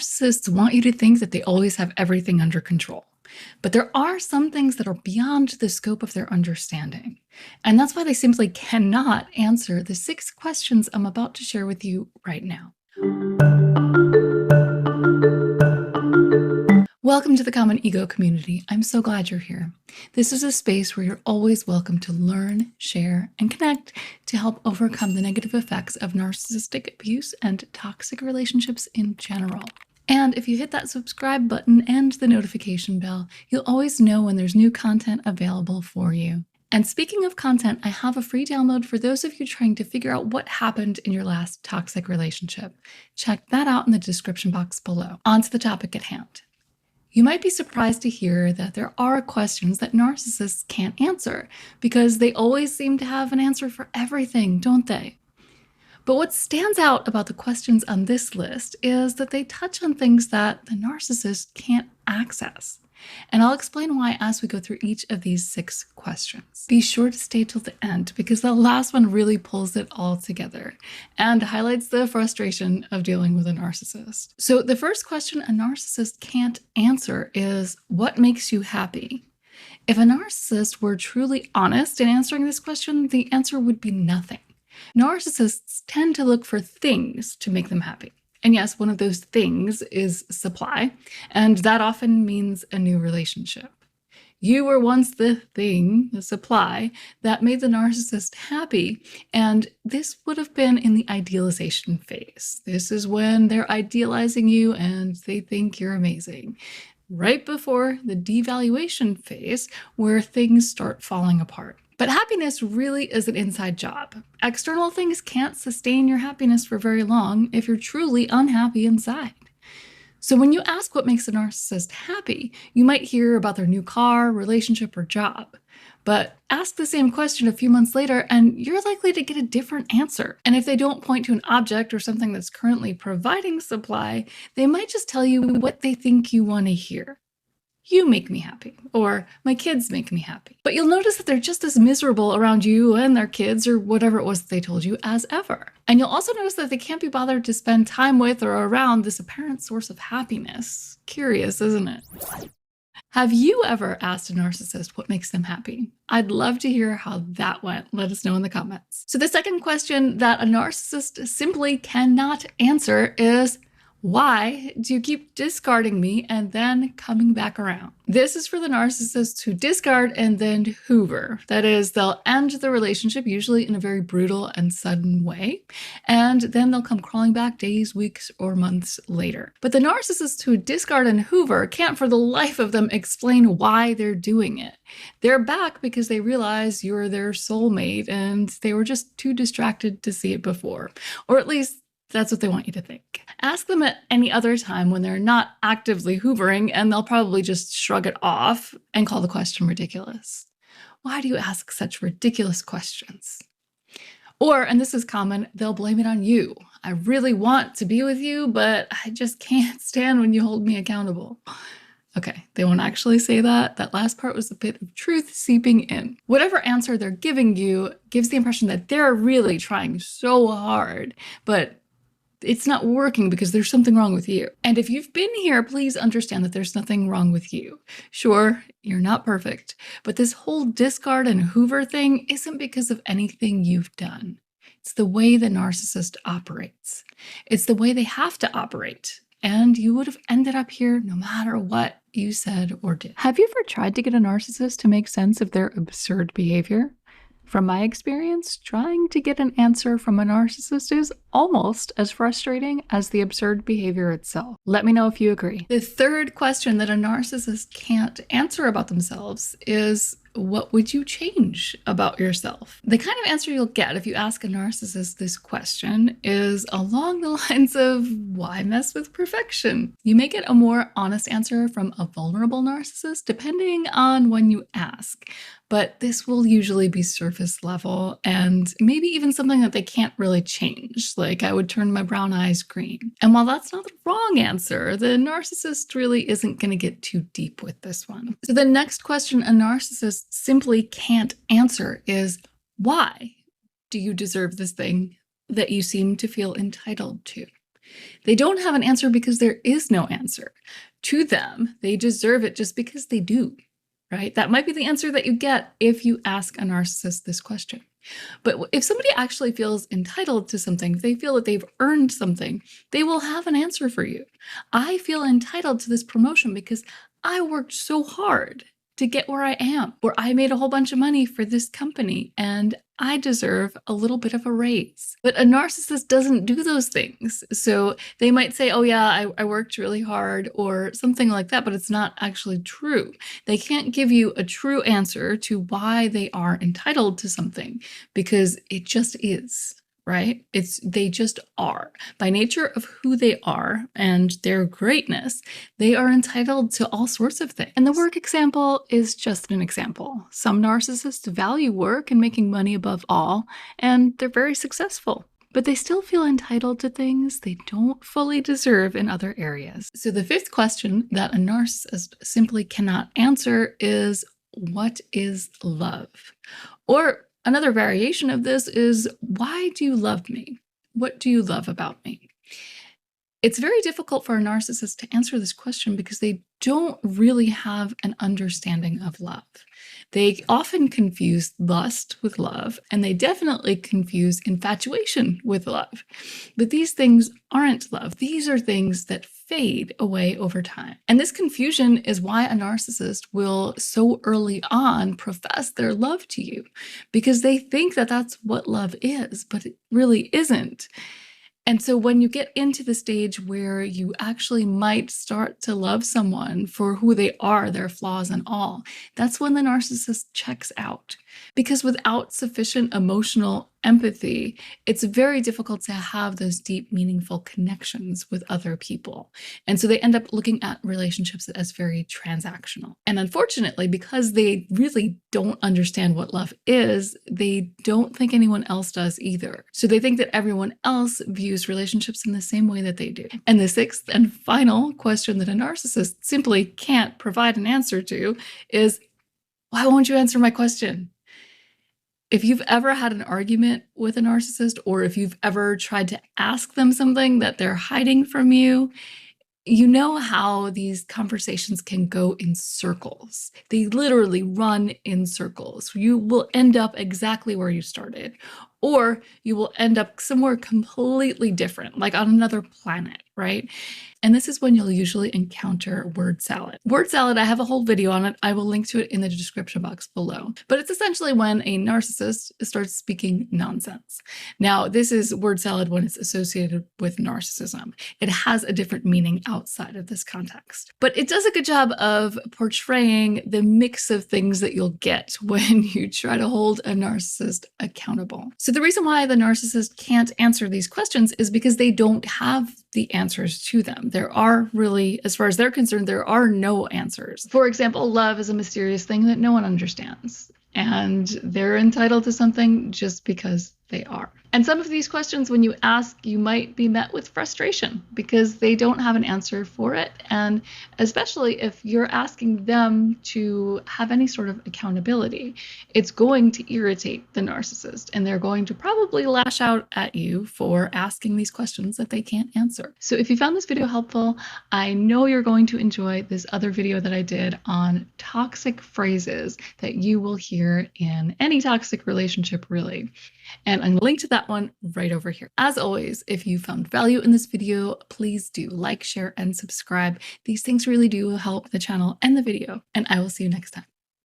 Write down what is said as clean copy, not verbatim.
Narcissists want you to think that they always have everything under control. But there are some things that are beyond the scope of their understanding. And that's why they simply cannot answer the 6 questions I'm about to share with you right now. Welcome to the Common Ego community. I'm so glad you're here. This is a space where you're always welcome to learn, share, and connect to help overcome the negative effects of narcissistic abuse and toxic relationships in general. And if you hit that subscribe button and the notification bell, you'll always know when there's new content available for you. And speaking of content, I have a free download for those of you trying to figure out what happened in your last toxic relationship. Check that out in the description box below. On to the topic at hand. You might be surprised to hear that there are questions that narcissists can't answer because they always seem to have an answer for everything, don't they? But what stands out about the questions on this list is that they touch on things that the narcissist can't access. And I'll explain why as we go through each of these 6 questions. Be sure to stay till the end because the last one really pulls it all together and highlights the frustration of dealing with a narcissist. So the first question a narcissist can't answer is, what makes you happy? If a narcissist were truly honest in answering this question, the answer would be nothing. Narcissists tend to look for things to make them happy. And yes, one of those things is supply, and that often means a new relationship. You were once the thing, the supply, that made the narcissist happy, and this would have been in the idealization phase. This is when they're idealizing you and they think you're amazing. Right before the devaluation phase, where things start falling apart. But happiness really is an inside job. External things can't sustain your happiness for very long if you're truly unhappy inside. So when you ask what makes a narcissist happy, you might hear about their new car, relationship, or job. But ask the same question a few months later and you're likely to get a different answer. And if they don't point to an object or something that's currently providing supply, they might just tell you what they think you want to hear. You make me happy, or my kids make me happy. But you'll notice that they're just as miserable around you and their kids or whatever it was that they told you as ever. And you'll also notice that they can't be bothered to spend time with or around this apparent source of happiness. Curious, isn't it? Have you ever asked a narcissist what makes them happy? I'd love to hear how that went. Let us know in the comments. So the second question that a narcissist simply cannot answer is, why do you keep discarding me and then coming back around? This is for the narcissists who discard and then hoover. That is, they'll end the relationship, usually in a very brutal and sudden way, and then they'll come crawling back days, weeks, or months later. But the narcissists who discard and hoover can't for the life of them explain why they're doing it. They're back because they realize you're their soulmate and they were just too distracted to see it before, or at least that's what they want you to think. Ask them at any other time when they're not actively hoovering and they'll probably just shrug it off and call the question ridiculous. Why do you ask such ridiculous questions? Or, and this is common, they'll blame it on you. I really want to be with you, but I just can't stand when you hold me accountable. Okay, they won't actually say that. That last part was a bit of truth seeping in. Whatever answer they're giving you gives the impression that they're really trying so hard, but it's not working because there's something wrong with you. And if you've been here, please understand that there's nothing wrong with you. Sure, you're not perfect, but this whole discard and hoover thing isn't because of anything you've done. It's the way the narcissist operates. It's the way they have to operate. And you would have ended up here no matter what you said or did. Have you ever tried to get a narcissist to make sense of their absurd behavior? From my experience, trying to get an answer from a narcissist is almost as frustrating as the absurd behavior itself. Let me know if you agree. The third question that a narcissist can't answer about themselves is, what would you change about yourself? The kind of answer you'll get if you ask a narcissist this question is along the lines of, why mess with perfection? You may get a more honest answer from a vulnerable narcissist depending on when you ask, but this will usually be surface level and maybe even something that they can't really change, like I would turn my brown eyes green. And while that's not the wrong answer, the narcissist really isn't going to get too deep with this one. So the next question a narcissist simply can't answer is, why do you deserve this thing that you seem to feel entitled to? They don't have an answer because there is no answer. To them, they deserve it just because they do, right? That might be the answer that you get if you ask a narcissist this question. But if somebody actually feels entitled to something, if they feel that they've earned something, they will have an answer for you. I feel entitled to this promotion because I worked so hard to get where I am, or I made a whole bunch of money for this company and I deserve a little bit of a raise. But a narcissist doesn't do those things. So they might say, oh yeah, I worked really hard or something like that, but it's not actually true. They can't give you a true answer to why they are entitled to something because it just is. Right? They just are. By nature of who they are and their greatness, they are entitled to all sorts of things. And the work example is just an example. Some narcissists value work and making money above all, and they're very successful. But they still feel entitled to things they don't fully deserve in other areas. So the fifth question that a narcissist simply cannot answer is, what is love? Or another variation of this is, why do you love me? What do you love about me? It's very difficult for a narcissist to answer this question because they don't really have an understanding of love. They often confuse lust with love, and they definitely confuse infatuation with love. But these things aren't love. These are things that fade away over time. And this confusion is why a narcissist will so early on profess their love to you, because they think that that's what love is, but it really isn't. And so when you get into the stage where you actually might start to love someone for who they are, their flaws and all, that's when the narcissist checks out. Because without sufficient emotional empathy, it's very difficult to have those deep, meaningful connections with other people. And so they end up looking at relationships as very transactional. And unfortunately, because they really don't understand what love is, they don't think anyone else does either. So they think that everyone else views relationships in the same way that they do. And the sixth and final question that a narcissist simply can't provide an answer to is, why won't you answer my question? If you've ever had an argument with a narcissist, or if you've ever tried to ask them something that they're hiding from you, you know how these conversations can go in circles. They literally run in circles. You will end up exactly where you started, or you will end up somewhere completely different, like on another planet, right? And this is when you'll usually encounter word salad. Word salad, I have a whole video on it. I will link to it in the description box below. But it's essentially when a narcissist starts speaking nonsense. Now, this is word salad when it's associated with narcissism. It has a different meaning outside of this context. But it does a good job of portraying the mix of things that you'll get when you try to hold a narcissist accountable. So the reason why the narcissist can't answer these questions is because they don't have the answers to them. There are really, as far as they're concerned, there are no answers. For example, love is a mysterious thing that no one understands, and they're entitled to something just because they are. And some of these questions, when you ask, you might be met with frustration because they don't have an answer for it. And especially if you're asking them to have any sort of accountability, it's going to irritate the narcissist, and they're going to probably lash out at you for asking these questions that they can't answer. So if you found this video helpful, I know you're going to enjoy this other video that I did on toxic phrases that you will hear in any toxic relationship, really. And I'm going to link to that one right over here. As always, if you found value in this video, please do like, share, and subscribe. These things really do help the channel and the video, and I will see you next time.